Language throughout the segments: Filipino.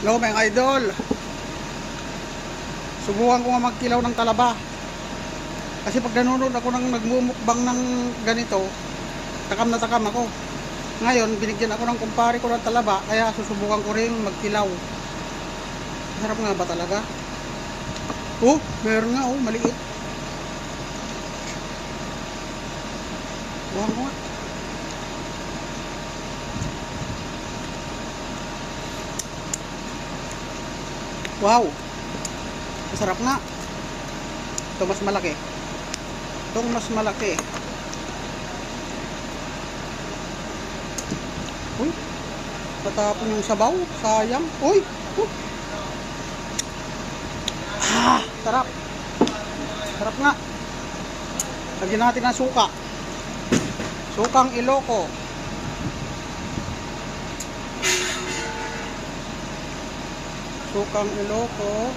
Hello mga idol. Subukan ko nga magkilaw ng talaba. Kasi pag nanonood ako ng nagmumukbang ng ganito, takam na takam ako. Ngayon, binigyan ako ng kumpare ko ng talaba, kaya susubukan ko rin magkilaw. Sarap nga ba talaga? Oh, meron nga oh, maliit. Buhan ko nga. Wow, masarap nga. Ito mas malaki. Itong mas malaki. Uy, natapon yung sabaw. Sayang. Uy, sarap. Sarap nga. Lagyan natin ng suka. Sukang Iloko. Sukang Iloko.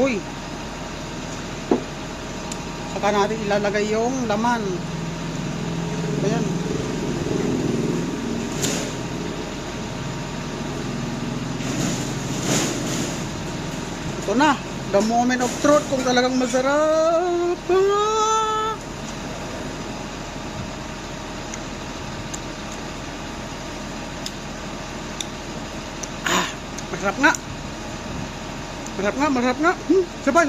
Uy. Saka natin ilalagay yung laman. Ayan. Ito na. The moment of truth kung talagang masarap. Masarap nga. Masarap nga, masarap nga. Sabay.